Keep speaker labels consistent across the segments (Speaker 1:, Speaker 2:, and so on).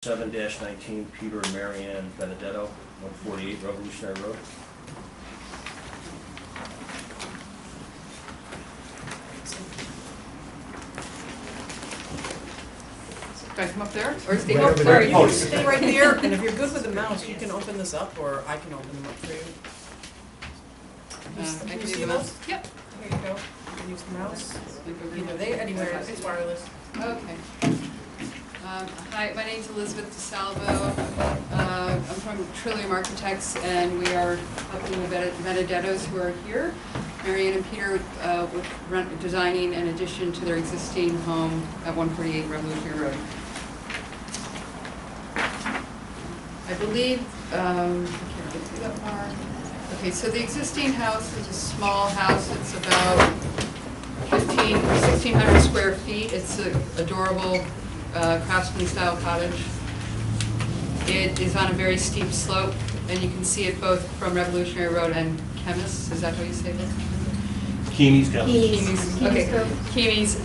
Speaker 1: 7-19 Peter and Marianne Benedetto, 148 Revolutionary Road.
Speaker 2: Can I come up there? Or stay
Speaker 3: Right
Speaker 2: up
Speaker 3: over
Speaker 2: there?
Speaker 3: there.
Speaker 2: You can stay right there, and if you're good with the mouse, you can open this up, or I can open them up for you.
Speaker 4: I
Speaker 2: Can
Speaker 4: can
Speaker 2: you
Speaker 4: do
Speaker 2: see
Speaker 4: the
Speaker 2: those?
Speaker 4: mouse.
Speaker 2: Yep.
Speaker 4: Here you go. You can use the mouse.
Speaker 2: Either they, anywhere, it's wireless.
Speaker 4: Okay. Hi, my name's Elizabeth DeSalvo. I'm from Trillium Architects, and we are helping the Benedettos who are here. Marianne and Peter with designing an addition to their existing home at 148 Revolutionary Road. I believe, I can't get through that far. Okay, so the existing house is a small house. It's about 1,600 square feet. It's an adorable craftsman style cottage. It is on a very steep slope, and you can see it both from Revolutionary Road and Chemist. Is that how you say that?
Speaker 1: Keamy's got
Speaker 4: Keamy's. Okay, Keamy's.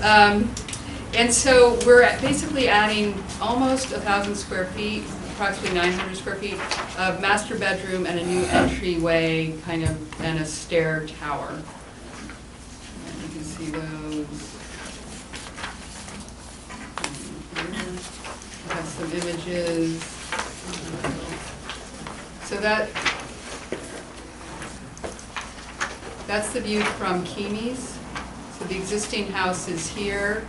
Speaker 4: And so we're basically adding almost 1,000 square feet, approximately 900 square feet of master bedroom and a new entryway, kind of, and a stair tower. And you can see those. I have some images. So that's the view from Keamy's. So the existing house is here,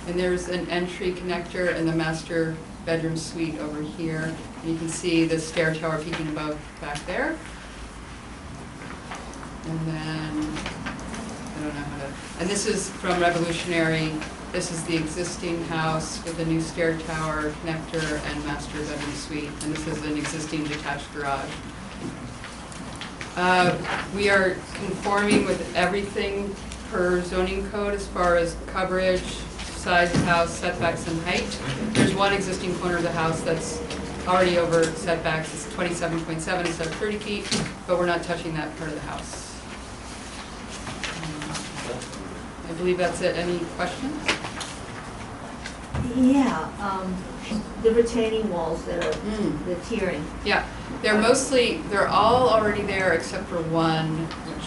Speaker 4: and there's an entry connector and the master bedroom suite over here. And you can see the stair tower peeking above back there. And then, I don't know how to, and this is from Revolutionary. This is the existing house with the new stair tower, connector, and master bedroom suite. And this is an existing detached garage. We are conforming with everything per zoning code as far as coverage, size of house, setbacks, and height. There's one existing corner of the house that's already over setbacks. It's 27.7 instead of 30 feet, but we're not touching that part of the house. I believe that's it. Any questions?
Speaker 5: Yeah, the retaining walls that are, the tiering.
Speaker 4: Yeah, they're all already there except for one, which,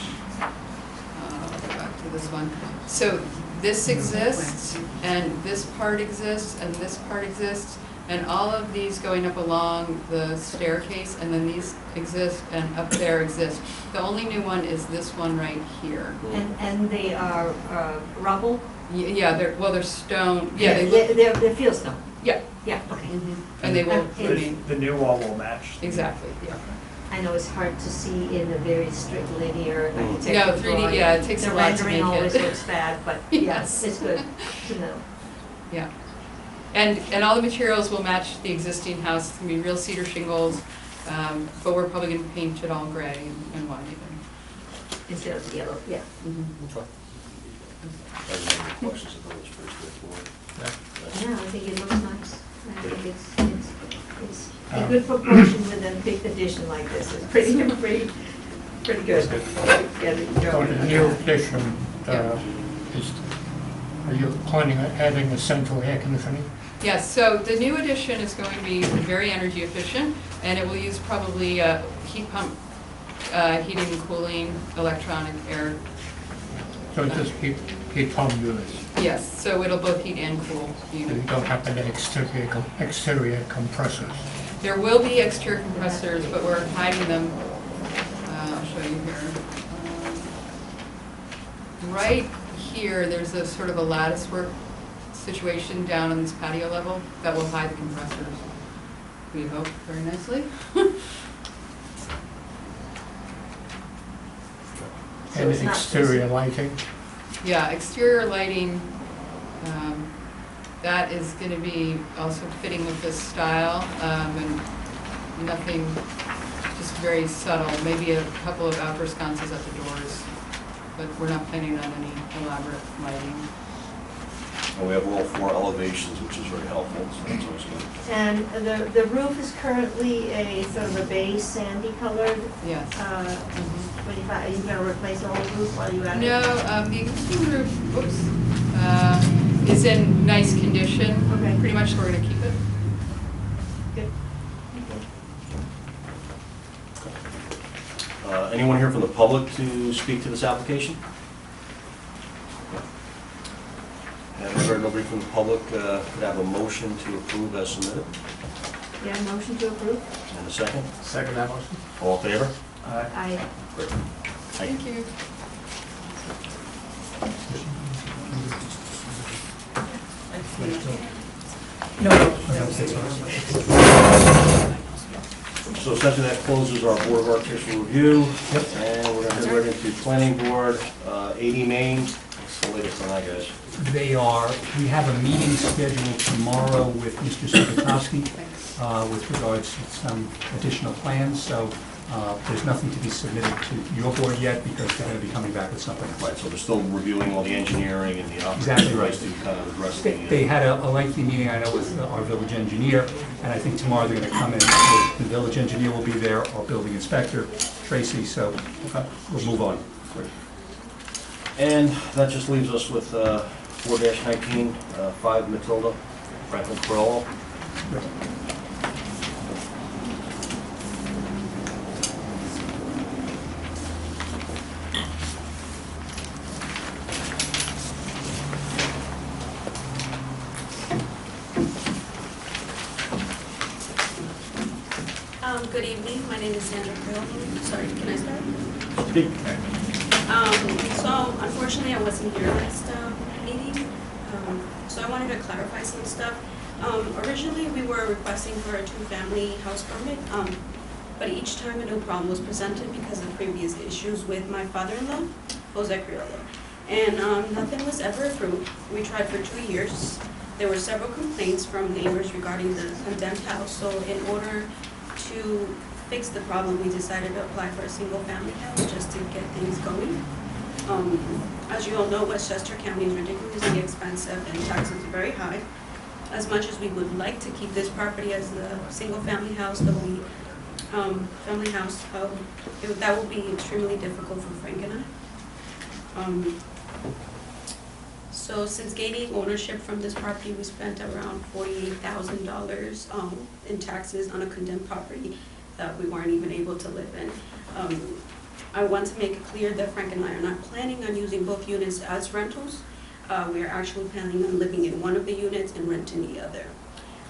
Speaker 4: I'll go back to this one. So this exists, and this part exists, and this part exists, and all of these going up along the staircase, and then these exist, and up there exist. The only new one is this one right here.
Speaker 5: And they are rubble?
Speaker 4: Yeah, they're stone. Yeah, they look.
Speaker 5: They're field stone?
Speaker 4: Yeah.
Speaker 5: Yeah, okay.
Speaker 4: And they will
Speaker 5: And
Speaker 4: remain.
Speaker 3: The new wall will match.
Speaker 4: Exactly, yeah.
Speaker 5: I know it's hard to see in a very strict linear
Speaker 4: No,
Speaker 5: architectural
Speaker 4: 3D,
Speaker 5: drawing.
Speaker 4: yeah, it takes a lot to
Speaker 5: The rendering
Speaker 4: make
Speaker 5: always
Speaker 4: it.
Speaker 5: looks bad, but
Speaker 4: Yes.
Speaker 5: yes, it's good to know.
Speaker 4: Yeah. And all the materials will match the existing house. It's gonna be real cedar shingles, but we're probably gonna paint it all gray and white even.
Speaker 5: Instead of yellow, yeah.
Speaker 1: questions of those pretty straightforward.
Speaker 5: Yeah, I think it looks nice. I think it's a good proportion with a big addition like this. It's pretty good. Yeah,
Speaker 6: So the new addition, are you planning on adding a central air conditioning?
Speaker 4: Yes, so the new addition is going to be very energy efficient, and it will use probably heat pump, heating and cooling, electronic air.
Speaker 6: So it's just heat pump units?
Speaker 4: Yes, so it'll both heat and cool.
Speaker 6: So you don't have any exterior compressors?
Speaker 4: There will be exterior compressors, but we're hiding them. I'll show you here. Right here, there's a sort of a lattice work situation down on this patio level that will hide the compressors. We hope very nicely.
Speaker 5: So
Speaker 6: And
Speaker 5: it's not
Speaker 6: exterior lighting?
Speaker 4: Yeah, exterior lighting, that is going to be also fitting with this style, and nothing, just very subtle, maybe a couple of outdoor sconces at the doors, but we're not planning on any elaborate lighting.
Speaker 1: And we have all 4 elevations, which is very helpful, so that's always good.
Speaker 5: And the roof is currently a sort of a beige sandy colored.
Speaker 4: Yes.
Speaker 5: Are you going to replace the whole roof while you at it?
Speaker 4: No, the existing roof, is in nice condition.
Speaker 5: Okay.
Speaker 4: Pretty much we're going to keep it.
Speaker 1: Anyone here from the public to speak to this application? Having heard nobody from the public, could I have a motion to approve as submitted?
Speaker 5: Yeah, motion to approve?
Speaker 1: And a second?
Speaker 6: Second that motion?
Speaker 1: All in favor?
Speaker 5: Aye.
Speaker 1: Great.
Speaker 4: Thank you.
Speaker 2: No, that was it.
Speaker 1: So essentially that closes our Board of Architectural Review.
Speaker 6: Yep.
Speaker 1: And we're gonna head right into Planning Board, 80 Main. What's the latest on that, guys?
Speaker 6: We have a meeting scheduled tomorrow with Mr. Sikotowski with regards to some additional plans, so there's nothing to be submitted to your board yet because they're going to be coming back with something.
Speaker 1: Right, so they're still reviewing all the engineering and the
Speaker 6: Exactly right.
Speaker 1: opportunities to kind of address
Speaker 6: They had a lengthy meeting, I know, with our village engineer, and I think tomorrow they're going to come in, the village engineer will be there, our building inspector, Tracy, so we'll move on.
Speaker 1: Great. And that just leaves us with 4-19, 5 Matilda, Franklin Corello.
Speaker 3: Good evening, my name is Sandra Creel. Sorry, can I start?
Speaker 1: Speak.
Speaker 3: So unfortunately, I wasn't here last meeting, so I wanted to clarify some stuff. Originally, we were requesting for a two-family house permit, but each time a new problem was presented because of previous issues with my father-in-law, Jose Criollo. And nothing was ever approved. We tried for 2 years. There were several complaints from neighbors regarding the condemned house, so in order to fix the problem, we decided to apply for a single-family house just to get things going. As you all know, Westchester County is ridiculously expensive and taxes are very high. As much as we would like to keep this property as a single-family house, that will be extremely difficult for Frank and I. So since gaining ownership from this property, we spent around $48,000 in taxes on a condemned property that we weren't even able to live in. I want to make it clear that Frank and I are not planning on using both units as rentals. We are actually planning on living in one of the units and renting the other.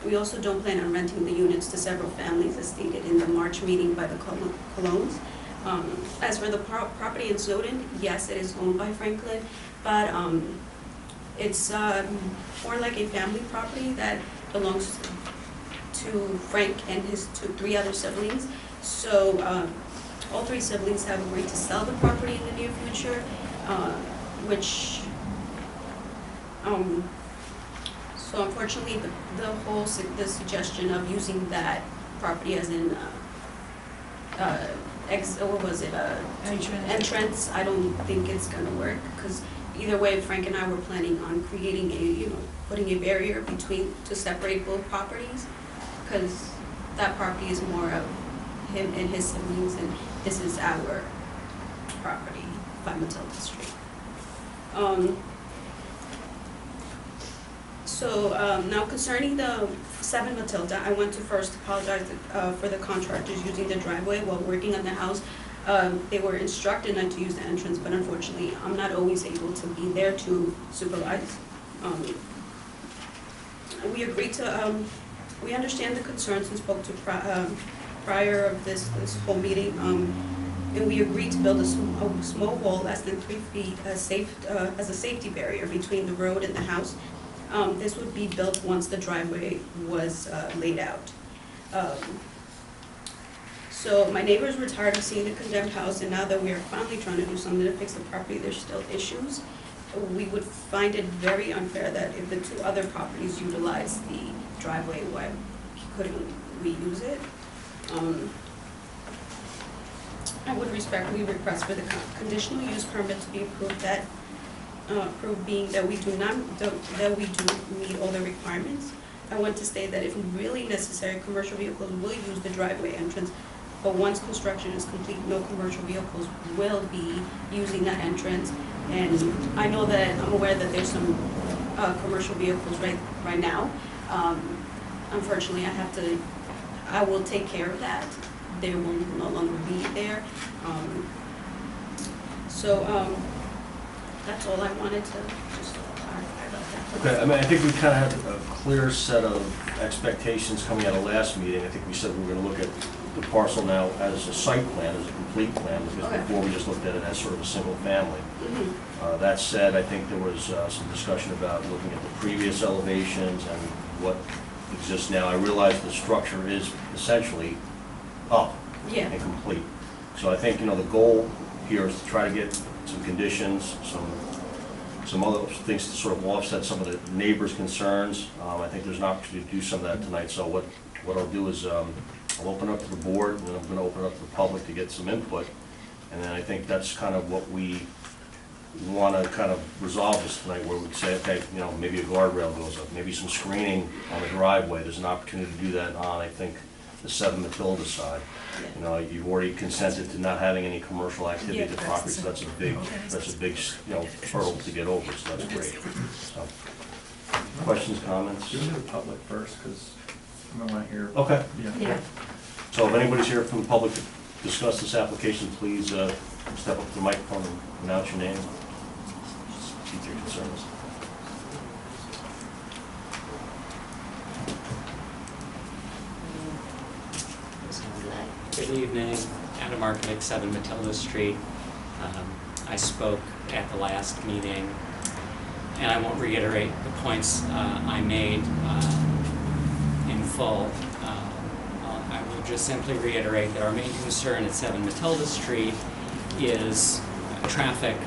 Speaker 3: We also don't plan on renting the units to several families as stated in the March meeting by the Colognes. As for the property in Snowden, yes, it is owned by Franklin, but it's more like a family property that belongs to Frank and his 3 other siblings. So all 3 siblings have agreed to sell the property in the near future, so unfortunately the suggestion of using that property as in entrance, I don't think it's gonna work, because either way, Frank and I were planning on creating putting a barrier to separate both properties, because that property is more of him and his siblings, and this is our property, 5 Matilda Street. Now concerning the 7 Matilda, I want to first apologize for the contractors using the driveway while working on the house. They were instructed not to use the entrance, but unfortunately, I'm not always able to be there to supervise. We agreed to, we understand the concerns and spoke to prior of this whole meeting, and we agreed to build a small wall less than 3 feet as a safety barrier between the road and the house. This would be built once the driveway was laid out. So my neighbors were tired of seeing the condemned house, and now that we are finally trying to do something to fix the property, there's still issues. We would find it very unfair that if the 2 other properties utilize the driveway, why couldn't we use it? I would respectfully request for the conditional use permit to be approved, that proof being that we do meet all the requirements. I want to state that if really necessary, commercial vehicles will use the driveway entrance, but once construction is complete, no commercial vehicles will be using that entrance. And I know that, I'm aware that there's some commercial vehicles right now. Unfortunately, I will take care of that, they will no longer be there. That's all I wanted to just clarify about that.
Speaker 1: Okay, I mean, I think we kind of had a clear set of expectations coming out of last meeting. I think we said we were going to look at the parcel now as a site plan, as a complete plan, because
Speaker 3: Okay.
Speaker 1: before we just looked at it as sort of a single family.
Speaker 3: Mhm.
Speaker 1: That said, I think there was some discussion about looking at the previous elevations and what exists now. I realize the structure is essentially up
Speaker 3: Yeah,
Speaker 1: and complete. So I think, the goal here is to try to get some conditions, some other things to sort of offset some of the neighbors' concerns. I think there's an opportunity to do some of that tonight. So what I'll do is I'll open up to the board, and then I'm going to open up to the public to get some input. And then I think that's kind of what we want to kind of resolve this tonight, where we say, okay, maybe a guardrail goes up, maybe some screening on the driveway. There's an opportunity to do that on, I think, the 7 Matilda side. You've already consented to not having any commercial activity at the
Speaker 2: Yeah,
Speaker 1: property, so that's a big, hurdle to get over, so that's great. So, questions, comments?
Speaker 7: Do the public first, because I want to hear.
Speaker 1: Okay,
Speaker 5: Yeah.
Speaker 1: so if anybody's here from the public to discuss this application, please step up to the microphone and announce your name. Speak your concerns.
Speaker 8: Good evening, Adam Arkinik, 7 Matilda Street. I spoke at the last meeting, and I won't reiterate the points I made in full. I will just simply reiterate that our main concern at 7 Matilda Street is traffic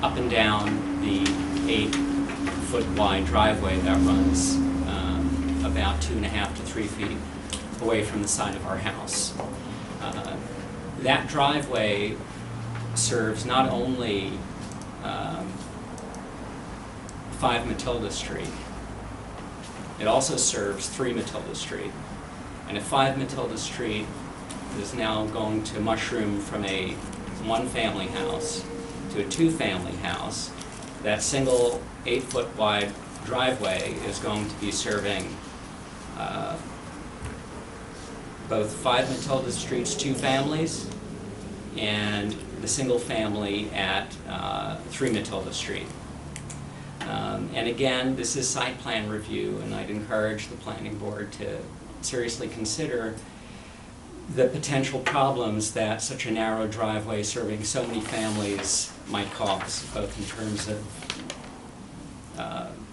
Speaker 8: up and down the 8-foot wide driveway that runs about 2.5 to 3 feet away from the side of our house. That driveway serves not only 5 Matilda Street, it also serves 3 Matilda Street. And if 5 Matilda Street is now going to mushroom from a 1-family house to a 2-family house, that single 8-foot wide driveway is going to be serving both 5 Matilda Street's 2 families and the single family at 3 Matilda Street. And again, this is site plan review, and I'd encourage the planning board to seriously consider the potential problems that such a narrow driveway serving so many families might cause, both in terms of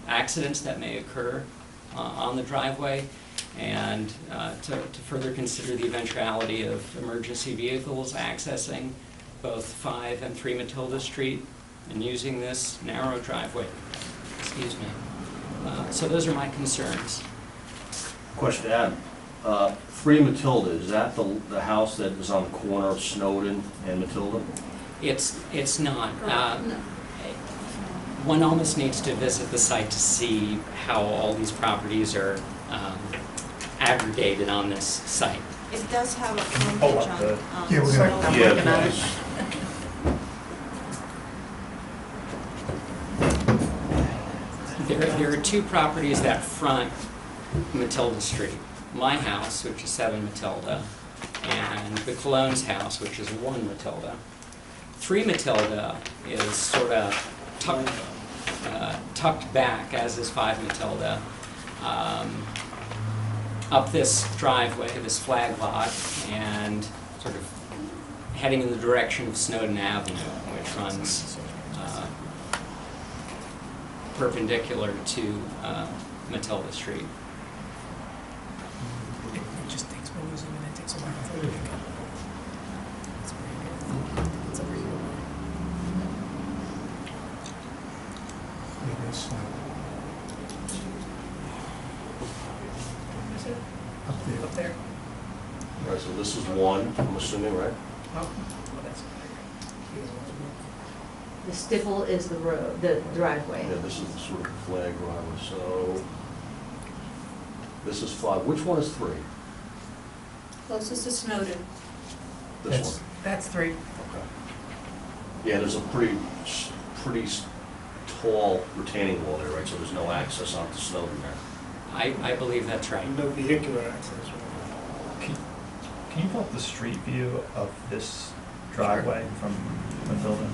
Speaker 8: accidents that may occur on the driveway, and to further consider the eventuality of emergency vehicles accessing both 5 and 3 Matilda Street and using this narrow driveway. Excuse me. So those are my concerns.
Speaker 1: Question to Adam. 3 Matilda, is that the house that is on the corner of Snowden and Matilda?
Speaker 8: It's not. One almost needs to visit the site to see how all these properties are aggregated on this site.
Speaker 2: It does have a
Speaker 7: Hold
Speaker 2: frontage
Speaker 7: on,
Speaker 2: on.
Speaker 7: the-
Speaker 6: Yeah, we're
Speaker 2: so-
Speaker 6: gonna-
Speaker 1: Yeah,
Speaker 2: working on it.
Speaker 1: please.
Speaker 8: There are 2 properties that front Matilda Street. My house, which is 7 Matilda, and the Cologne's house, which is 1 Matilda. 3 Matilda is sort of tucked back, as is 5 Matilda, up this driveway, this flag lot, and sort of heading in the direction of Snowden Avenue, which runs perpendicular to Matilda Street.
Speaker 2: It just takes perusing and it takes a while for it to pick up. It's pretty good. It's over here.
Speaker 6: It is,
Speaker 2: Is it
Speaker 6: up there.
Speaker 2: up there?
Speaker 1: All right, so this is 1, I'm assuming, right?
Speaker 2: Oh, that's.
Speaker 5: The stipple is the road, the driveway.
Speaker 1: Yeah, this is the sort of flag driveway, so this is 5. Which one is 3?
Speaker 3: Closest to Snowden.
Speaker 1: This
Speaker 6: That's-
Speaker 1: one?
Speaker 2: That's 3.
Speaker 1: Okay. Yeah, there's a pretty tall retaining wall there, right? So there's no access onto Snowden there.
Speaker 8: I believe that's right.
Speaker 7: No vehicular access. Can you pull up the street view of this driveway from Matilda?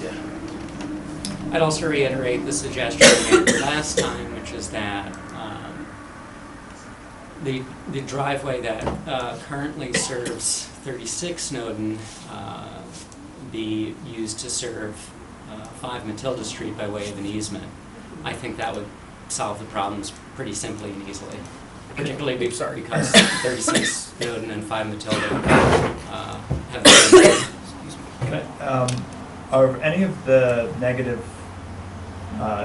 Speaker 1: Yeah.
Speaker 8: I'd also reiterate the suggestion I made last time, which is that the driveway that currently serves 36 Snowden be used to serve 5 Matilda Street by way of an easement. I think that would solve the problems pretty simply and easily, particularly because 36 Snowden and 5 Matilda have the same.
Speaker 7: Okay. Are any of the negative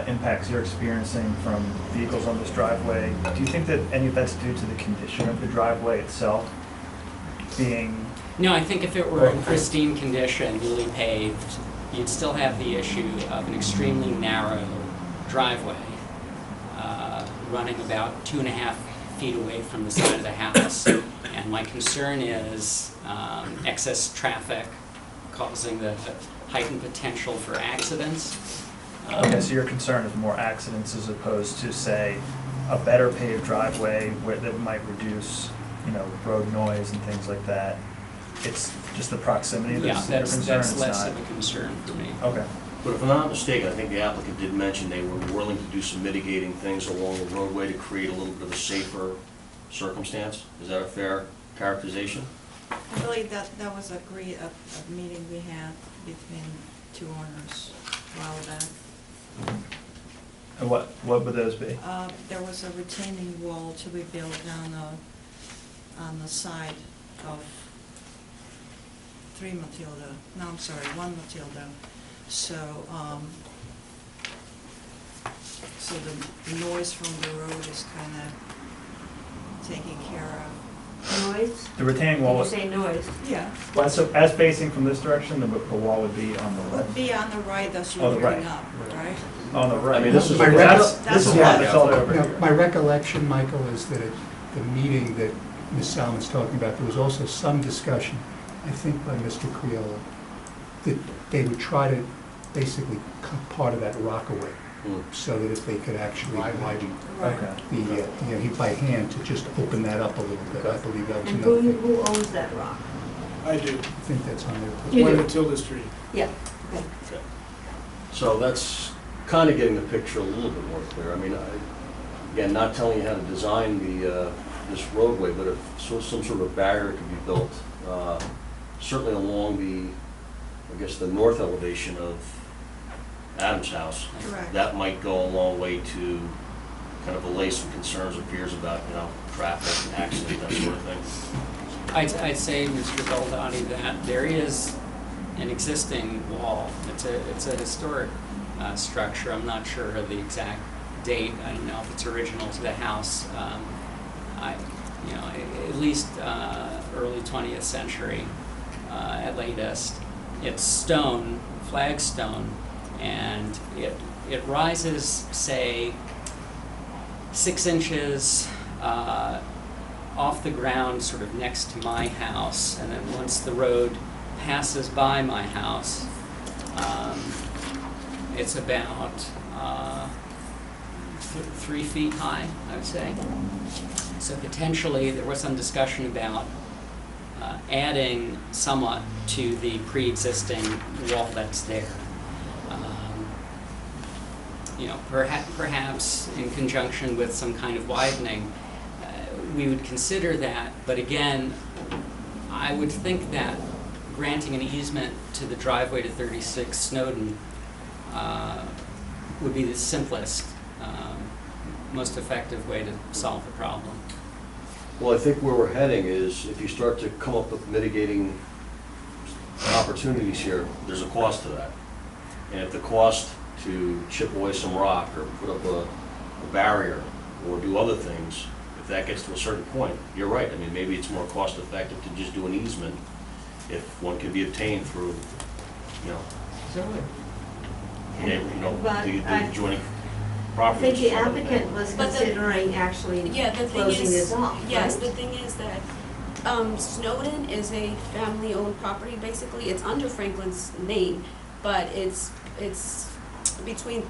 Speaker 7: impacts you're experiencing from vehicles on this driveway, do you think that any of that's due to the condition of the driveway itself being?
Speaker 8: No, I think if it were in pristine condition, newly paved, you'd still have the issue of an extremely narrow driveway running about 2.5 feet away from the side of the house. And my concern is excess traffic causing the heightened potential for accidents.
Speaker 7: Okay, so your concern is more accidents as opposed to, say, a better paved driveway where that might reduce, road noise and things like that. It's just the proximity that's your concern.
Speaker 8: That's
Speaker 7: it's
Speaker 8: less
Speaker 7: not.
Speaker 8: of a concern for me.
Speaker 7: Okay.
Speaker 1: But if I'm not mistaken, I think the applicant did mention they were willing to do some mitigating things along the roadway to create a little bit of a safer circumstance. Is that a fair characterization?
Speaker 9: I believe that was agreed at a meeting we had between two owners a while back.
Speaker 7: And what would those be?
Speaker 9: There was a retaining wall to be built on the side of 3 Matilda, no, I'm sorry, 1 Matilda. So, so the noise from the road is kind of taken care of.
Speaker 5: Noise?
Speaker 7: The retaining
Speaker 5: Did
Speaker 7: wall.
Speaker 5: you say noise?
Speaker 9: Yeah.
Speaker 7: Well, so as facing from this direction, the wall would be on the left.
Speaker 9: Would be on the right as
Speaker 7: Oh,
Speaker 9: you're
Speaker 7: the right.
Speaker 9: going up, right?
Speaker 7: On the right.
Speaker 1: I mean, this is-
Speaker 7: This is
Speaker 9: Yeah.
Speaker 7: what it's all over
Speaker 6: Now,
Speaker 7: here.
Speaker 6: my recollection, Michael, is that at the meeting that Ms. Salmon's talking about, there was also some discussion, I think by Mr. Criolla, that they would try to basically cut part of that rock away, so that if they could actually widen
Speaker 7: Okay.
Speaker 6: by hand to just open that up a little bit. I believe that was
Speaker 5: And
Speaker 6: another thing.
Speaker 5: who owns that rock?
Speaker 10: I do.
Speaker 6: I think that's on there.
Speaker 5: You
Speaker 10: One
Speaker 5: do?
Speaker 10: Matilda Street.
Speaker 5: Yeah, okay.
Speaker 1: So that's kind of getting the picture a little bit more clear. I mean, again, not telling you how to design this roadway, but if some sort of barrier could be built, certainly along the north elevation of Adam's house.
Speaker 9: Correct.
Speaker 1: That might go a long way to kind of allay some concerns or fears about, traffic and accident, that sort of thing.
Speaker 8: I'd say, Mr. Baldani, that there is an existing wall. It's a historic structure. I'm not sure of the exact date. I don't know if it's original to the house. At least early 20th century at latest. It's stone, flagstone, and it rises, say, 6 inches off the ground, sort of next to my house, and then once the road passes by my house, it's about 3 feet high, I would say. So potentially there was some discussion about adding somewhat to the pre-existing wall that's there. Perhaps in conjunction with some kind of widening, we would consider that. But again, I would think that granting an easement to the driveway to 36 Snowden would be the simplest, most effective way to solve the problem.
Speaker 1: Well, I think where we're heading is if you start to come up with mitigating opportunities here, there's a cost to that. And if the cost to chip away some rock or put up a barrier or do other things, if that gets to a certain point, you're right. I mean, maybe it's more cost effective to just do an easement if one can be obtained through,
Speaker 5: But
Speaker 1: the
Speaker 5: I
Speaker 1: adjoining
Speaker 5: I
Speaker 1: properties.
Speaker 5: think the applicant was
Speaker 3: But the-
Speaker 5: considering actually
Speaker 3: Yeah, the thing
Speaker 5: closing
Speaker 3: is,
Speaker 5: this off,
Speaker 3: yes,
Speaker 5: right?
Speaker 3: the thing is that Snowden is a family-owned property, basically. It's under Franklin's name, but it's between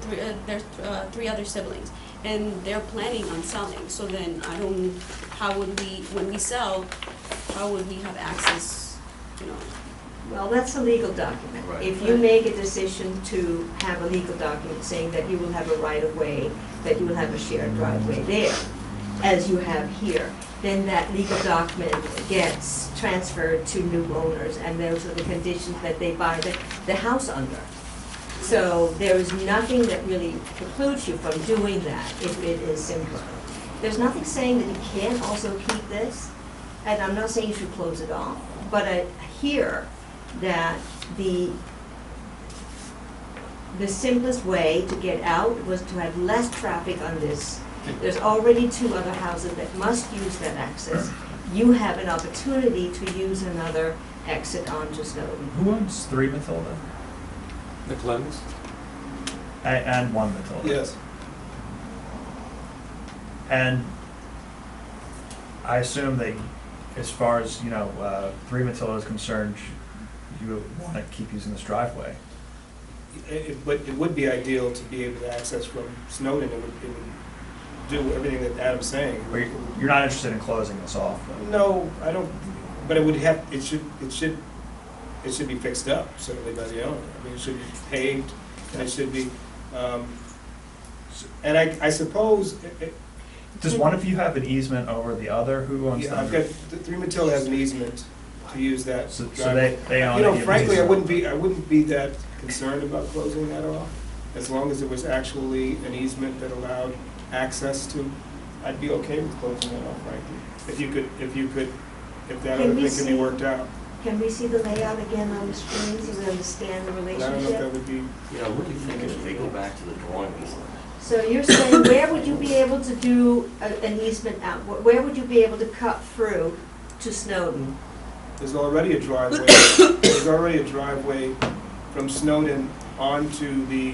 Speaker 3: there's three other siblings, and they're planning on selling. So then how would we, when we sell, how would we have access, you know?
Speaker 5: Well, that's a legal document.
Speaker 1: Right.
Speaker 5: If you make a decision to have a legal document saying that you will have a right-of-way, that you will have a shared driveway there, as you have here, then that legal document gets transferred to new owners, and those are the conditions that they buy the house under. So there is nothing that really precludes you from doing that if it is simpler. There's nothing saying that you can't also keep this, and I'm not saying you should close it off, but I hear that the simplest way to get out was to have less traffic on this. There's already 2 other houses that must use that access. You have an opportunity to use another exit onto Snowden.
Speaker 7: Who owns 3 Matilda?
Speaker 8: The Clemens?
Speaker 7: And 1 Matilda?
Speaker 10: Yes.
Speaker 7: And I assume that as far as, 3 Matilda is concerned, you want to keep using this driveway.
Speaker 10: But it would be ideal to be able to access from Snowden. It would do everything that Adam's saying.
Speaker 7: Or you're not interested in closing this off, though?
Speaker 10: No, I don't, but it would have, it should be fixed up, certainly by the owner. I mean, it should be paved, and it should be, and I suppose,
Speaker 7: Does one of you have an easement over the other? Who owns
Speaker 10: yeah,
Speaker 7: that?
Speaker 10: I've got, the 3 Matilda has an easement to use that.
Speaker 7: So
Speaker 10: driveway.
Speaker 7: they own
Speaker 10: You know,
Speaker 7: it, you
Speaker 10: frankly,
Speaker 7: lease
Speaker 10: I
Speaker 7: it.
Speaker 10: wouldn't be that concerned about closing that off, as long as it was actually an easement that allowed access to, I'd be okay with closing that off, frankly. If that
Speaker 5: Can
Speaker 10: other
Speaker 5: we
Speaker 10: thing can be
Speaker 5: see-
Speaker 10: worked out.
Speaker 5: Can we see the layout again on the screen so we understand the
Speaker 10: And I don't know if that
Speaker 5: relationship?
Speaker 10: would be,
Speaker 1: You know, I'm really thinking if they go back to the drawing board.
Speaker 5: So you're saying, where would you be able to do an easement out? Where would you be able to cut through to Snowden?
Speaker 10: there's already a driveway, from Snowden onto the,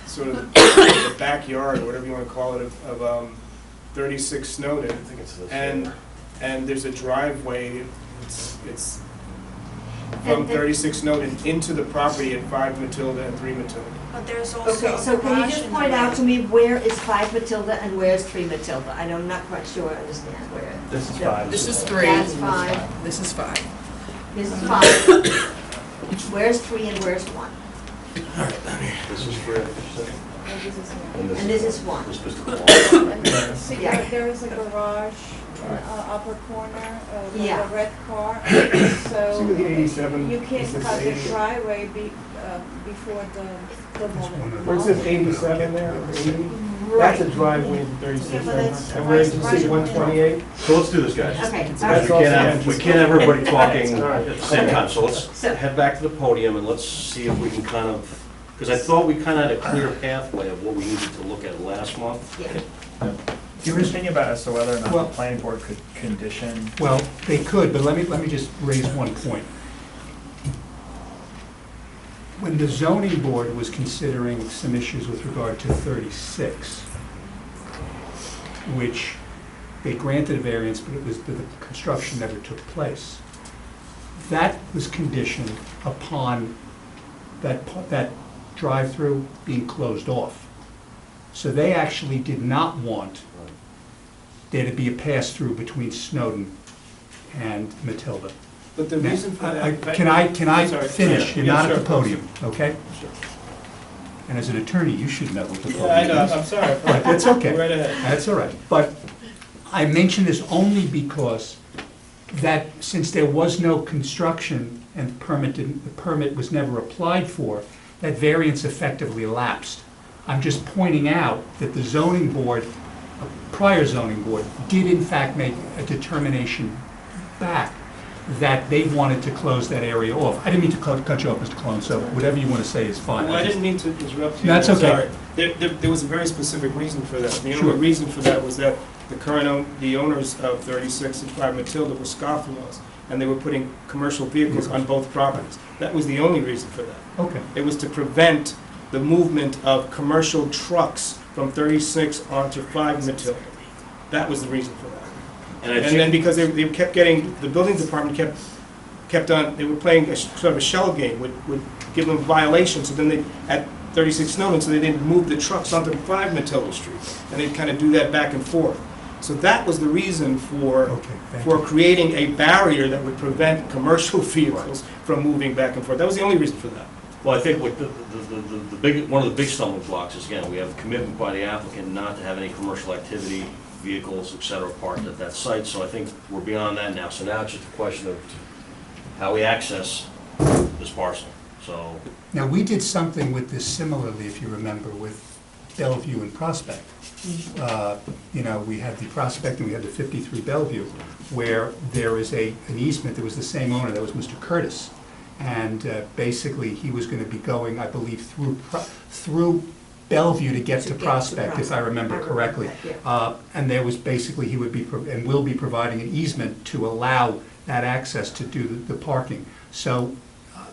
Speaker 10: sort of, the backyard, or whatever you want to call it, of 36
Speaker 1: I
Speaker 10: Snowden.
Speaker 1: think it's this.
Speaker 10: And there's a driveway, it's from
Speaker 5: And-
Speaker 10: 36 Snowden into the property at 5 Matilda and 3 Matilda.
Speaker 9: But there's also
Speaker 5: Okay,
Speaker 9: a
Speaker 5: so can you
Speaker 9: garage
Speaker 5: just
Speaker 9: in the
Speaker 5: point out
Speaker 9: back.
Speaker 5: to me where is 5 Matilda and where's 3 Matilda? I'm not quite sure I understand where.
Speaker 7: This is
Speaker 5: No.
Speaker 7: 5.
Speaker 2: This is 3.
Speaker 5: That's 5,
Speaker 2: This is 5.
Speaker 5: this is 5. Where's 3 and where's 1?
Speaker 1: This is where,
Speaker 5: And this is 1.
Speaker 1: this was the wall.
Speaker 11: See,
Speaker 5: Yeah.
Speaker 11: there is a garage in the upper corner with
Speaker 5: Yeah.
Speaker 11: a red car, so
Speaker 10: See the 87?
Speaker 11: you
Speaker 10: Is
Speaker 11: can't
Speaker 10: this
Speaker 11: cut the
Speaker 10: 80?
Speaker 11: driveway before the moment.
Speaker 10: Where's this 87 there, or 80? That's a driveway in 36,
Speaker 11: Yeah, but that's
Speaker 10: and we're into
Speaker 11: right.
Speaker 10: C 128?
Speaker 1: So let's do this, guys.
Speaker 5: Okay,
Speaker 10: That's
Speaker 5: all
Speaker 1: We
Speaker 10: all
Speaker 5: right.
Speaker 1: can't have everybody talking
Speaker 10: All right.
Speaker 1: at the same time, so let's
Speaker 5: So-
Speaker 1: head back to the podium and let's see if we can kind of, because I thought we kind of had a clear pathway of what we needed to look at last month.
Speaker 5: Yeah.
Speaker 7: Do you have an opinion about as to whether or not
Speaker 6: Well-
Speaker 7: the planning board could condition?
Speaker 6: Well, they could, but let me just raise one point. When the zoning board was considering some issues with regard to 36, which they granted a variance, but it was, the construction never took place. That was conditioned upon that drive-through being closed off. So they actually did not want there to be a pass-through between Snowden and Matilda.
Speaker 10: But the
Speaker 6: Now,
Speaker 10: reason for
Speaker 6: I-
Speaker 10: that.
Speaker 6: Can I
Speaker 10: Sorry.
Speaker 6: finish? You're
Speaker 10: Yeah,
Speaker 6: not at
Speaker 10: sure.
Speaker 6: the podium, okay?
Speaker 10: Sure.
Speaker 6: And as an attorney, you should know what the
Speaker 10: Yeah, I know,
Speaker 6: podium
Speaker 10: I'm
Speaker 6: is.
Speaker 10: sorry.
Speaker 6: But that's okay.
Speaker 10: Go right ahead.
Speaker 6: That's all right. But I mention this only because that since there was no construction and the permit was never applied for, that variance effectively lapsed. I'm just pointing out that the zoning board, a prior zoning board, did in fact make a determination back that they wanted to close that area off. I didn't mean to cut you off, Mr. Cologne, so whatever you want to say is fine.
Speaker 10: Well, I didn't mean to interrupt you.
Speaker 6: That's
Speaker 10: I'm
Speaker 6: okay.
Speaker 10: sorry. There was a very specific reason for that. The
Speaker 6: Sure.
Speaker 10: only reason for that was that the owners of 36 and 5 Matilda were scofflaws, and they were putting commercial vehicles on both properties. That was the only reason for that.
Speaker 6: Okay.
Speaker 10: It was to prevent the movement of commercial trucks from 36 onto 5 Matilda. That was the reason for that.
Speaker 1: And I
Speaker 10: And then
Speaker 1: think,
Speaker 10: because they kept getting, the building department kept kept on, they were playing a sort of a shell game, would give them violations, so then they, at 36 Snowden, so they didn't move the trucks onto 5 Matilda Street, and they'd kind of do that back and forth. So that was the reason for creating a barrier that would prevent commercial vehicles from moving back and forth. That was the only reason for that.
Speaker 1: Well, I think what the big, one of the big stumbling blocks is, again, we have a commitment by the applicant not to have any commercial activity, vehicles, et cetera, parked at that site, so I think we're beyond that now. So now it's just a question of how we access this parcel, so.
Speaker 6: Now, we did something with this similarly, if you remember, with Bellevue and Prospect. You know, we had the Prospect and we had the 53 Bellevue, where there is an easement, there was the same owner, that was Mr. Curtis. And basically, he was going to be going, I believe, through Bellevue to get to Prospect, if I remember correctly. And there was basically, he would be, and will be providing an easement to allow that access to do the parking. So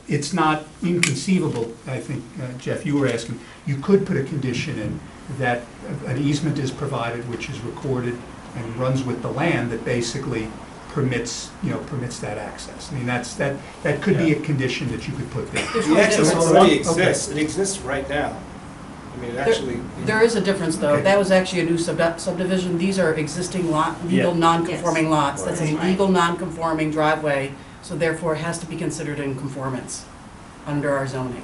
Speaker 6: it's not inconceivable, I think, Jeff, you were asking, you could put a condition in that an easement is provided, which is recorded and runs with the land, that basically permits, permits that access. I mean, that could be a condition that you could put there.
Speaker 10: The access already exists. It exists right now. I mean, it actually.
Speaker 2: There is a difference, though.
Speaker 6: Okay.
Speaker 2: That was actually a new subdivision. These are existing legal non-conforming lots. That's a legal non-conforming driveway, so therefore it has to be considered in conformance under our zoning.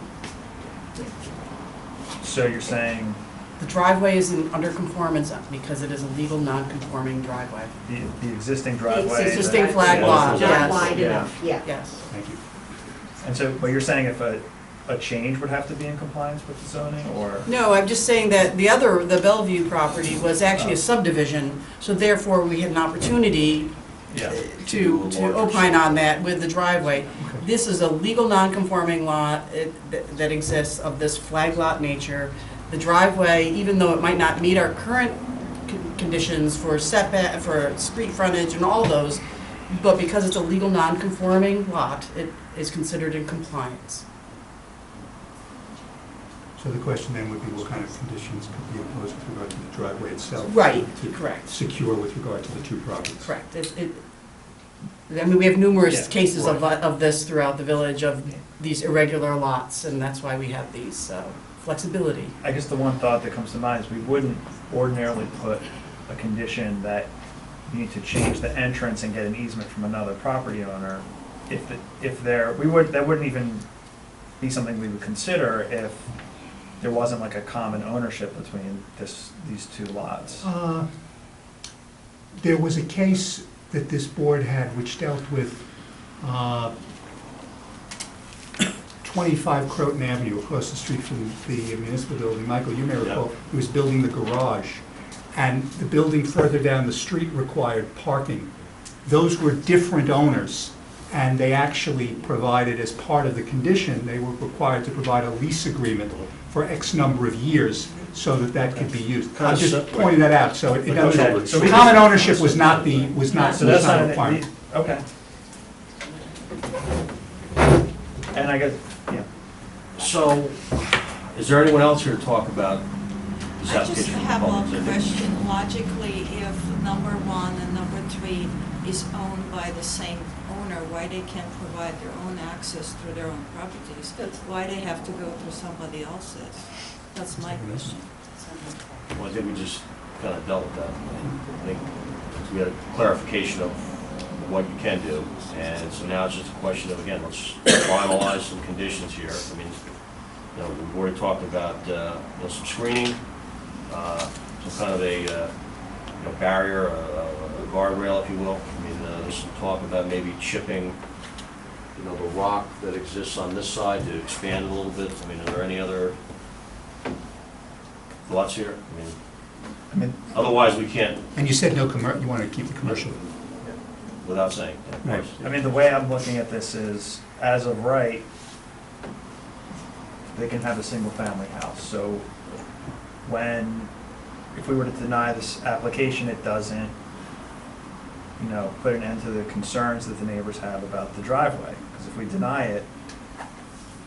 Speaker 7: So you're saying
Speaker 2: The driveway is under conformance because it is a legal non-conforming driveway.
Speaker 7: the existing driveway?
Speaker 2: Existing flag lot,
Speaker 5: Not
Speaker 2: yes.
Speaker 5: wide enough, yeah.
Speaker 2: Yes.
Speaker 6: Thank you.
Speaker 7: And so, but you're saying if a change would have to be in compliance with the zoning, or?
Speaker 2: No, I'm just saying that the Bellevue property was actually a subdivision, so therefore we had an opportunity
Speaker 7: Yeah.
Speaker 2: to opine on that with the driveway. This is a legal non-conforming lot that exists of this flag lot nature. The driveway, even though it might not meet our current conditions for setback, for street frontage and all those, but because it's a legal non-conforming lot, it is considered in compliance.
Speaker 6: So the question then would be, what kind of conditions could be imposed with regard to the driveway itself?
Speaker 2: Right,
Speaker 6: to
Speaker 2: correct.
Speaker 6: Secure with regard to the two properties?
Speaker 2: Correct. I mean, we have numerous
Speaker 7: Yeah,
Speaker 2: cases
Speaker 7: right.
Speaker 2: of this throughout the village, of these irregular lots, and that's why we have these, flexibility.
Speaker 7: I guess the one thought that comes to mind is we wouldn't ordinarily put a condition that you need to change the entrance and get an easement from another property owner that wouldn't even be something we would consider if there wasn't like a common ownership between these two lots.
Speaker 6: There was a case that this board had which dealt with 25 Croton Avenue across the street from the municipal building. Michael, you may recall, he was building the garage, and the building further down the street required parking. Those were different owners, and they actually provided, as part of the condition, they were required to provide a lease agreement for X number of years so that could be used. I'm just pointing that out, so it doesn't,
Speaker 7: So we
Speaker 6: common
Speaker 7: just-
Speaker 6: ownership was not
Speaker 7: So that's not
Speaker 6: a
Speaker 7: an,
Speaker 6: requirement.
Speaker 7: okay. And I guess, yeah.
Speaker 1: So, is there anyone else here to talk about this
Speaker 9: I just
Speaker 1: application?
Speaker 9: have
Speaker 1: Oh,
Speaker 9: one
Speaker 1: is there-
Speaker 9: question. Logically, if number 1 and number 3 is owned by the same owner, why they can't provide their own access through their own properties? Why they have to go through somebody else's? That's my question.
Speaker 1: Well, I think we just kind of dealt with that. I think we had a clarification of what you can do, and so now it's just a question of, again, let's finalize some conditions here. I mean, we've already talked about, some screening, some kind of a, barrier, a guardrail, if you will. I mean, there's some talk about maybe chipping, the rock that exists on this side to expand it a little bit. I mean, are there any other thoughts here?
Speaker 7: I mean,
Speaker 1: Otherwise, we can't,
Speaker 6: And you said no you want to keep the commercial.
Speaker 1: without saying, of course.
Speaker 7: I mean, the way I'm looking at this is, as of right, they can have a single-family house. So if we were to deny this application, it doesn't, put an end to the concerns that the neighbors have about the driveway. Because if we deny it,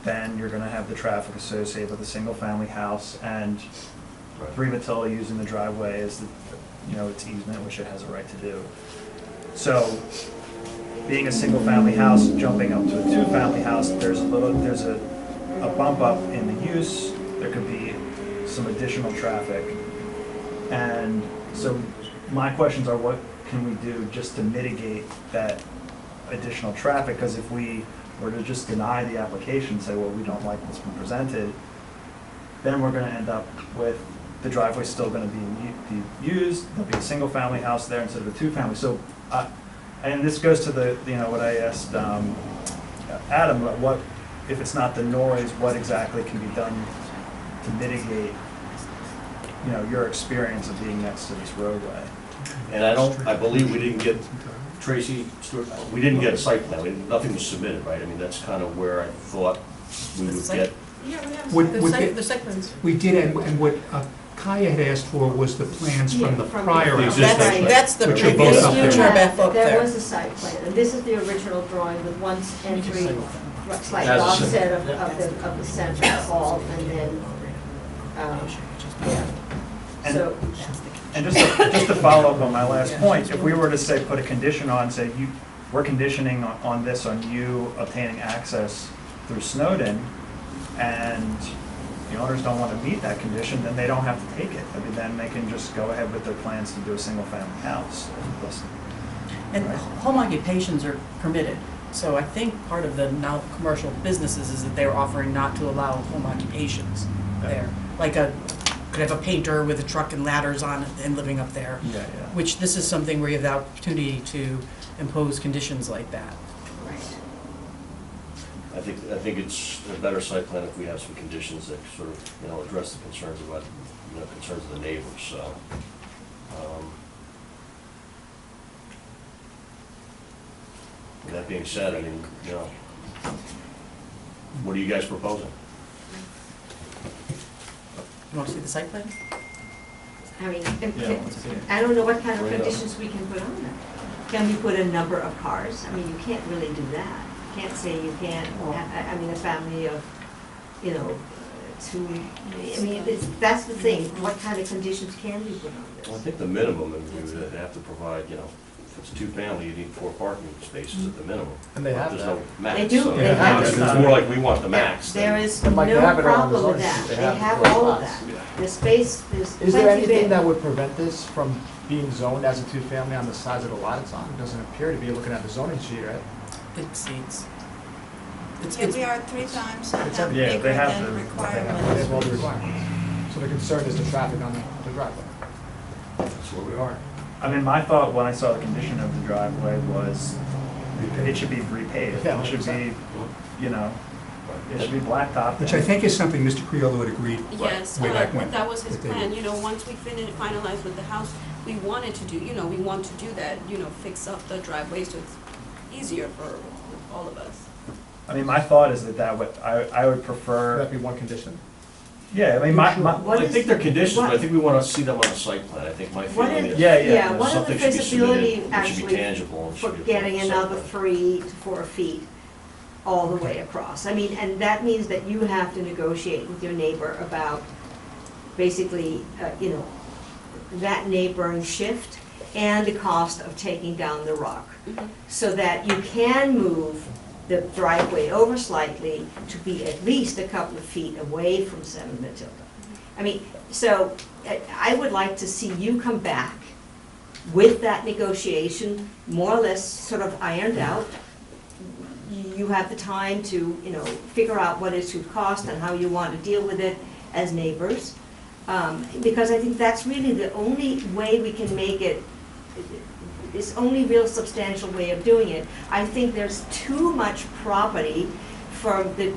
Speaker 7: then you're gonna have the traffic associated with a single-family house and 3 Matilda using the driveway as its easement, which it has a right to do. So being a single-family house, jumping up to a two-family house, there's a bump up in the use, there could be some additional traffic. And so my questions are, what can we do just to mitigate that additional traffic? Because if we were to just deny the application, say, well, we don't like what's been presented, then we're gonna end up with the driveway still gonna be used, there'll be a single-family house there instead of a two-family. So, and this goes to the, what I asked Adam, about what, if it's not the noise, what exactly can be done to mitigate, your experience of being next to this roadway?
Speaker 1: And I believe we didn't get, Tracy, Stuart, we didn't get a site plan, nothing was submitted, right? I mean, that's kind of where I thought we would get.
Speaker 2: Yeah, we have,
Speaker 6: Would-
Speaker 2: the
Speaker 6: would
Speaker 2: site,
Speaker 6: it-
Speaker 2: the site plans.
Speaker 6: We did, and what Kaya had asked for was the plans from the
Speaker 5: Yeah, from
Speaker 6: prior.
Speaker 5: the-
Speaker 1: existing.
Speaker 6: application.
Speaker 2: That's the
Speaker 6: Which are both
Speaker 2: previous,
Speaker 6: up there.
Speaker 2: which are back up
Speaker 5: There
Speaker 2: there.
Speaker 5: was a site plan, and this is the original drawing with one entry, like
Speaker 1: As a
Speaker 5: Bob
Speaker 1: sim-
Speaker 5: said, of the central hall, and then, yeah. So,
Speaker 7: And just to follow up on my last point, if we were to say, put a condition on, say, we're conditioning on this, on you obtaining access through Snowden, and the owners don't want to meet that condition, then they don't have to take it. I mean, then they can just go ahead with their plans to do a single-family house.
Speaker 2: And home occupations are permitted. So I think part of the now commercial businesses is that they're offering not to allow home occupations there. Like could have a painter with a truck and ladders on it and living up there.
Speaker 7: Yeah, yeah.
Speaker 2: Which this is something where you have the opportunity to impose conditions like that.
Speaker 5: right.
Speaker 1: I think it's a better site plan if we have some conditions that sort of, address the concerns about, concerns of the neighbors, so. With that being said, I mean, what are you guys proposing?
Speaker 2: You want to see the site plan?
Speaker 5: I mean,
Speaker 7: Yeah, let's see it.
Speaker 5: I don't know what kind of
Speaker 1: Bring it up.
Speaker 5: conditions we can put on that. Can we put a number of cars? I mean, you can't really do that. You can't say you can't, I mean, a family of, two, I mean, that's the thing, what kind of conditions can we put on
Speaker 1: Well, I
Speaker 5: this?
Speaker 1: think the minimum, is we would have to provide, if it's two-family, you need 4 parking spaces at the minimum.
Speaker 12: And they have
Speaker 1: There's
Speaker 12: that.
Speaker 1: no max.
Speaker 5: They do,
Speaker 1: so-
Speaker 5: they have
Speaker 1: It's
Speaker 5: that.
Speaker 1: more like we want the max.
Speaker 5: There is
Speaker 12: And
Speaker 5: no
Speaker 12: like they have it on the
Speaker 5: problem with
Speaker 12: zoning
Speaker 5: that.
Speaker 12: sheet,
Speaker 5: They have
Speaker 12: the
Speaker 5: all of
Speaker 12: lots.
Speaker 5: that. The space, there's
Speaker 12: Is there
Speaker 5: plenty
Speaker 12: anything
Speaker 5: there.
Speaker 12: that would prevent this from being zoned as a two-family on the size of the lot it's on? It doesn't appear to be, looking at the zoning sheet, right?
Speaker 2: It exceeds. It's,
Speaker 9: Yeah,
Speaker 2: it's,
Speaker 9: we are 3 times and
Speaker 12: It's
Speaker 9: have
Speaker 12: up-
Speaker 7: yeah, they
Speaker 9: bigger
Speaker 7: have
Speaker 9: than
Speaker 7: the-
Speaker 12: They
Speaker 9: requirement.
Speaker 12: have all the requirements. So the concern is the traffic on the driveway.
Speaker 1: That's where we are.
Speaker 7: I mean, my thought when I saw the condition of the driveway was, it should be repaved.
Speaker 12: Yeah,
Speaker 7: It should be,
Speaker 12: 100%.
Speaker 7: it should be blacktop.
Speaker 6: Which I think is something Mr. Criollo had agreed
Speaker 3: Yes,
Speaker 6: way back when.
Speaker 3: that was his
Speaker 6: that they
Speaker 3: plan,
Speaker 6: would.
Speaker 3: once we finalized with the house, we wanted to do, we want to do that, fix up the driveway so it's easier for all of us.
Speaker 7: I mean, my thought is that I would
Speaker 12: Would
Speaker 7: prefer,
Speaker 12: that be one condition?
Speaker 7: yeah, I mean,
Speaker 5: What
Speaker 1: I
Speaker 5: is
Speaker 1: think they're
Speaker 5: the-
Speaker 1: conditions, but I
Speaker 5: what-
Speaker 1: think we want to see them on the site plan. I think my
Speaker 5: What
Speaker 1: feeling
Speaker 5: is,
Speaker 1: is.
Speaker 7: Yeah,
Speaker 5: what are the
Speaker 1: Something should be
Speaker 5: feasibility
Speaker 1: submitted, it should be
Speaker 5: actually
Speaker 1: tangible. and
Speaker 5: for
Speaker 1: should be
Speaker 5: getting
Speaker 1: approved on the
Speaker 5: another
Speaker 1: site plan.
Speaker 5: 3 to 4 feet all the way across? I mean, and that means that you have to negotiate with your neighbor about basically, that neighboring shift and the cost of taking down the rock, so that you can move the driveway over slightly to be at least a couple of feet away from 7 Matilda. I mean, so I would like to see you come back with that negotiation, more or less sort of ironed out. You have the time to, figure out what it should cost and how you want to deal with it as neighbors. Because I think that's really the only way we can make it, it's only real substantial way of doing it. I think there's too much property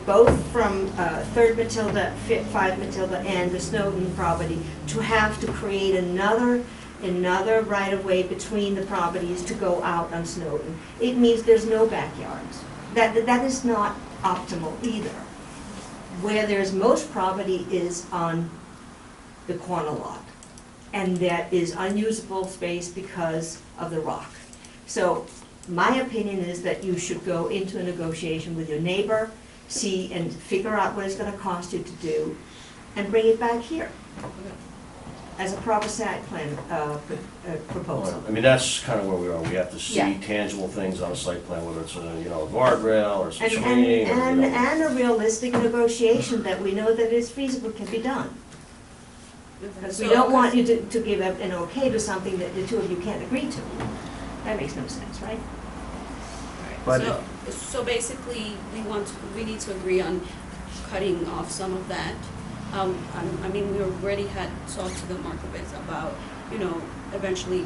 Speaker 5: both from 3rd Matilda, 5 Matilda, and the Snowden property to have to create another right-of-way between the properties to go out on Snowden. It means there's no backyards. That is not optimal either. Where there's most property is on the corner lot, and that is unusable space because of the rock. So my opinion is that you should go into a negotiation with your neighbor, see and figure out what it's gonna cost you to do, and bring it back here. as a proper site plan proposal.
Speaker 1: I mean, that's kind of where we are. We have to see
Speaker 5: Yeah.
Speaker 1: tangible things on a site plan, whether it's a, you know, a guardrail or some
Speaker 5: And,
Speaker 1: screening, or, you know.
Speaker 5: and a realistic negotiation that we know that is feasible can be done. Because we
Speaker 3: So-
Speaker 5: don't want you to give up an okay to something that the two of you can't agree to. That makes no sense, right?
Speaker 7: But
Speaker 3: So basically, we need to agree on cutting off some of that. I mean, we already had talked to the Markovits about, you know, eventually,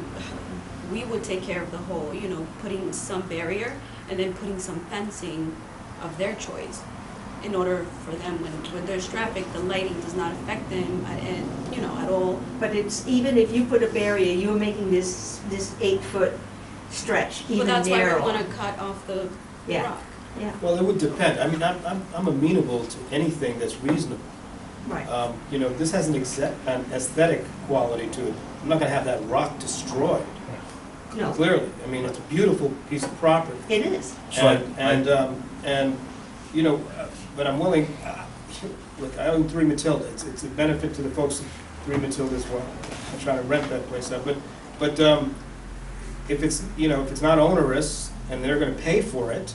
Speaker 3: we would take care of the whole, you know, putting some barrier and then putting some fencing of their choice in order for them, when there's traffic, the lighting does not affect them, and, you know, at all.
Speaker 5: But it's, even if you put a barrier, you're making this 8-foot stretch even
Speaker 3: But that's why
Speaker 5: narrower.
Speaker 3: we want to cut off the
Speaker 5: Yeah.
Speaker 3: rock.
Speaker 5: Yeah,
Speaker 10: Well, it would depend. I mean, I'm amenable to anything that's reasonable.
Speaker 5: right.
Speaker 10: You know, this has an aesthetic quality to it. I'm not gonna have that rock destroyed,
Speaker 5: No,
Speaker 10: clearly. I mean, it's a beautiful piece of property.
Speaker 5: it is.
Speaker 1: So
Speaker 10: And, you know, but I'm willing, look, I own 3 Matilda. It's a benefit to the folks of 3 Matilda as well. I'm trying to rent that place out. But if it's, you know, if it's not onerous and they're gonna pay for it,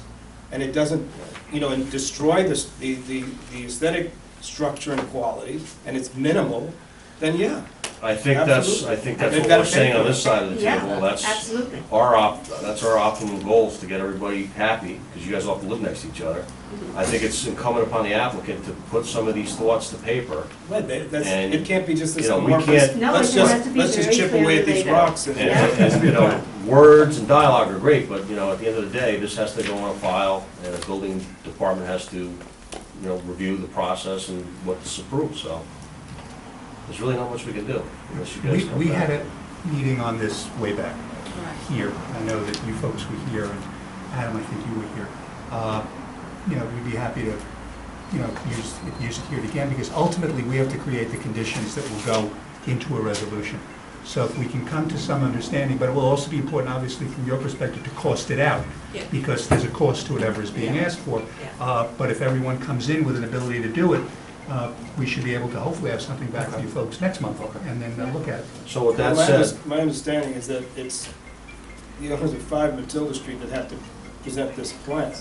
Speaker 10: and it doesn't, you know, and destroy the aesthetic structure and quality, and it's minimal, then yeah.
Speaker 1: I think that's
Speaker 10: They've
Speaker 1: what
Speaker 10: got
Speaker 1: we're
Speaker 10: to
Speaker 1: saying
Speaker 10: pay
Speaker 1: on
Speaker 10: for
Speaker 1: this
Speaker 10: it.
Speaker 1: side of the
Speaker 5: Yeah,
Speaker 1: table. That's
Speaker 5: absolutely.
Speaker 1: that's our optimum goal, is to get everybody happy, because you guys all have to live next to each other. I think it's incumbent upon the applicant to put some of these thoughts to paper.
Speaker 10: Well,
Speaker 1: And,
Speaker 10: it can't be just this
Speaker 1: you know, we
Speaker 10: amorphous,
Speaker 1: can't-
Speaker 5: No,
Speaker 10: let's
Speaker 5: it has to be
Speaker 10: let's just
Speaker 5: very
Speaker 10: chip away at
Speaker 5: clearly
Speaker 10: these
Speaker 5: laid out.
Speaker 10: rocks and.
Speaker 1: And, you know, words and dialogue are great, but, you know, at the end of the day, this has to go on a file, and the building department has to, you know, review the process and what this approves, so. There's really not much we can do, unless you guys come
Speaker 6: We had
Speaker 1: back.
Speaker 6: a meeting on this way back here. I know that you folks were here, and Adam, I think you were here. You know, we'd be happy to, you know, use it here again, because ultimately, we have to create the conditions that will go into a resolution. So if we can come to some understanding, but it will also be important, obviously, from your perspective, to cost it out,
Speaker 3: Yeah.
Speaker 6: because there's a cost to whatever is being asked for. But if everyone comes in with an ability to do it, we should be able to hopefully have something back for you folks next month, and then look at it.
Speaker 1: So with that
Speaker 10: My
Speaker 1: said,
Speaker 10: my understanding is that it's the owners of 5 Matilda Street that have to present this plan.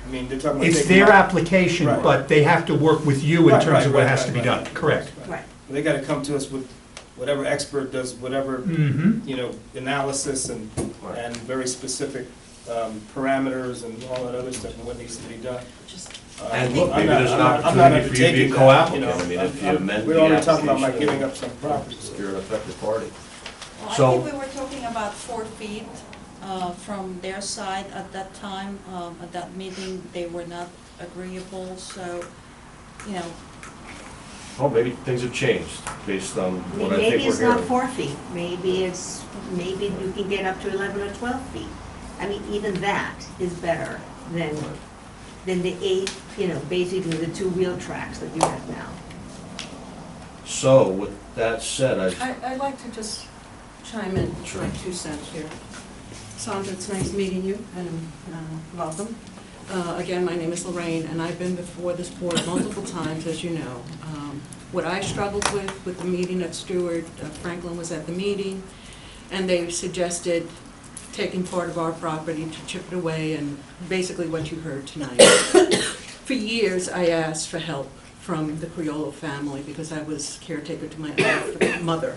Speaker 10: I mean, they're talking about
Speaker 6: It's
Speaker 10: taking
Speaker 6: their
Speaker 10: out-
Speaker 6: application,
Speaker 10: Right.
Speaker 6: but they have to work with you in
Speaker 10: Right,
Speaker 6: terms of what
Speaker 10: right,
Speaker 6: has
Speaker 10: right,
Speaker 6: to be
Speaker 10: right,
Speaker 6: done,
Speaker 10: right.
Speaker 6: correct?
Speaker 5: Right.
Speaker 10: They gotta come to us with whatever expert does whatever,
Speaker 6: Mm-hmm.
Speaker 10: you know, analysis and very specific parameters and all that other stuff and what needs to be done.
Speaker 1: and
Speaker 10: I'm
Speaker 1: look, maybe
Speaker 10: not-
Speaker 1: there's an
Speaker 10: I'm not
Speaker 1: opportunity for you to be a
Speaker 10: undertaking that,
Speaker 1: co-applicant.
Speaker 10: you know.
Speaker 1: I mean, if you amend the
Speaker 10: We're only talking about my
Speaker 1: application,
Speaker 10: giving up some properties.
Speaker 1: you're an affected party.
Speaker 9: Well, I
Speaker 1: So-
Speaker 9: think we were talking about 4 feet from their side at that time. At that meeting, they were not agreeable, so, you know,
Speaker 1: Well, maybe things have changed based on what I think
Speaker 5: Maybe
Speaker 1: we're
Speaker 5: it's not
Speaker 1: hearing.
Speaker 5: 4 feet, maybe you can get up to 11 or 12 feet. I mean, even that is better than the 8, you know, basically the 2 wheel tracks that you have now.
Speaker 1: So with that said,
Speaker 2: I'd like to just chime in,
Speaker 1: Sure.
Speaker 2: my 2 cents here. Sandra, it's nice meeting you, and welcome. Again, my name is Lorraine, and I've been before this board multiple times, as you know. What I struggled with the meeting at Stewart, Franklin was at the meeting, and they suggested taking part of our property to chip it away, and basically what you heard tonight. For years, I asked for help from the Criollo family, because I was caretaker to my mother.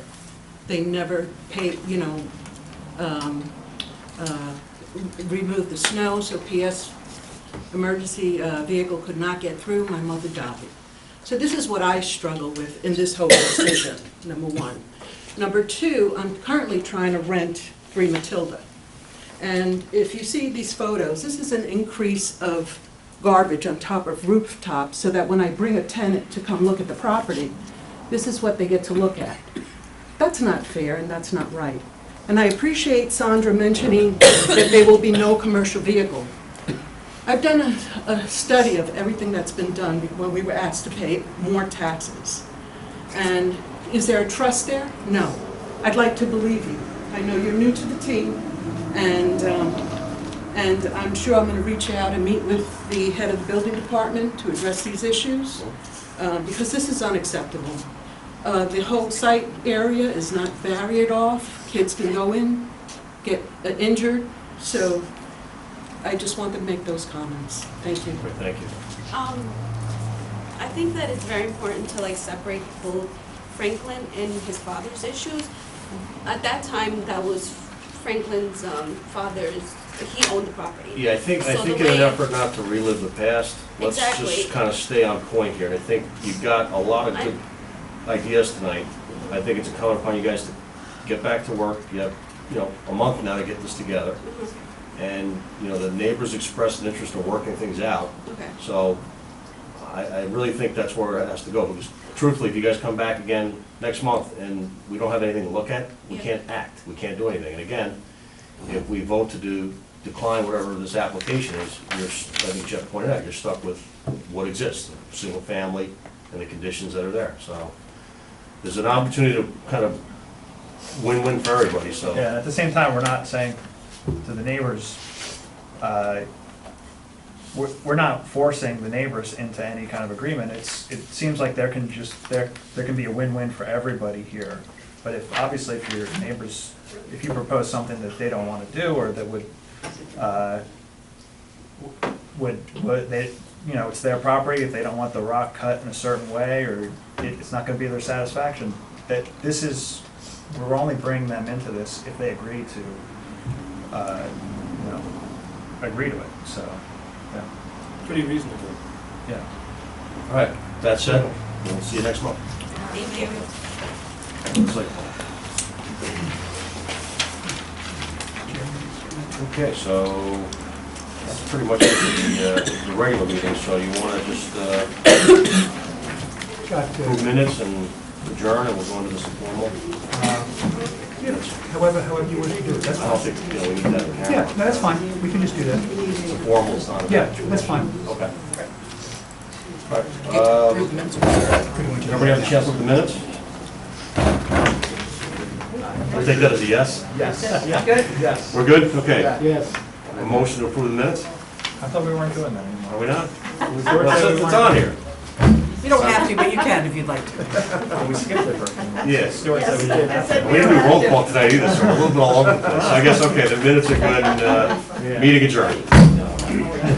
Speaker 2: They never paid, you know, removed the snow, so PS emergency vehicle could not get through. My mother died. So this is what I struggle with in this whole decision, number 1. Number 2, I'm currently trying to rent 3 Matilda. And if you see these photos, this is an increase of garbage on top of rooftops, so that when I bring a tenant to come look at the property, this is what they get to look at. That's not fair, and that's not right. And I appreciate Sandra mentioning that there will be no commercial vehicle. I've done a study of everything that's been done when we were asked to pay more taxes. And is there a trust there? No. I'd like to believe you. I know you're new to the team, and I'm sure I'm going to reach out and meet with the head of the building department to address these issues, because this is unacceptable.
Speaker 13: The whole site area is not barriered off. Kids can go in, get injured, so I just wanted to make those comments. Thank you.
Speaker 1: Thank you.
Speaker 3: I think that it's very important to like separate both Franklin and his father's issues. At that time, that was Franklin's father's, he owned the property.
Speaker 1: Yeah, I think
Speaker 3: So
Speaker 1: in
Speaker 3: the
Speaker 1: an
Speaker 3: way-
Speaker 1: effort not to relive the past, let's
Speaker 3: Exactly.
Speaker 1: just kind of stay on point here. I think you've got a lot of good ideas tonight. I think it's incumbent upon you guys to get back to work. You have, a month now to get this together. And, the neighbors expressed an interest in working things out.
Speaker 3: Okay.
Speaker 1: So I really think that's where it has to go, because truthfully, if you guys come back again next month and we don't have anything to look at, we
Speaker 3: Yeah.
Speaker 1: can't act, we can't do anything. And again, if we vote to decline whatever this application is, I think Jeff pointed out, you're stuck with what exists, a single family and the conditions that are there. So there's an opportunity to kind of win-win for everybody, so.
Speaker 7: Yeah, and at the same time, we're not saying to the neighbors, we're not forcing the neighbors into any kind of agreement. It seems like there can be a win-win for everybody here. But obviously, if your neighbors, if you propose something that they don't want to do, or that would they, it's their property, if they don't want the rock cut in a certain way, or it's not going to be their satisfaction, that we're only bringing them into this if they agree to, agree to it, so, yeah.
Speaker 10: Pretty reasonable.
Speaker 7: Yeah.
Speaker 1: All right, that's it. We'll see you next month.
Speaker 3: Thank you.
Speaker 1: It's like- Okay, so that's pretty much it for the regular meeting, so you want to just approve minutes and adjourn, and we'll go into this informal?
Speaker 6: However you wish to do it, that's
Speaker 1: I don't
Speaker 6: fine.
Speaker 1: think, we need that in camera.
Speaker 6: Yeah, no, that's fine, we can just do that.
Speaker 1: It's informal, it's not.
Speaker 6: Yeah, that's fine.
Speaker 1: Okay. All right, everybody have a chance to look at the minutes? I'll take that as a yes.
Speaker 12: Yes. Yes.
Speaker 1: We're good? Okay.
Speaker 12: Yes.
Speaker 1: A motion to approve the minutes?
Speaker 7: I thought we weren't doing that anymore.
Speaker 1: Are we not?
Speaker 12: George
Speaker 1: Well,
Speaker 12: said we
Speaker 1: it's
Speaker 12: weren't
Speaker 1: on
Speaker 12: doing
Speaker 1: here.
Speaker 2: You don't have to, but you can if you'd like to.
Speaker 12: it. We skipped it for a few minutes.
Speaker 1: Yes.
Speaker 12: Stuart said we did have to.
Speaker 1: We didn't do roll call tonight either, so we're a little bit all over the place. So I guess, okay, the minutes are good, and meeting adjourned.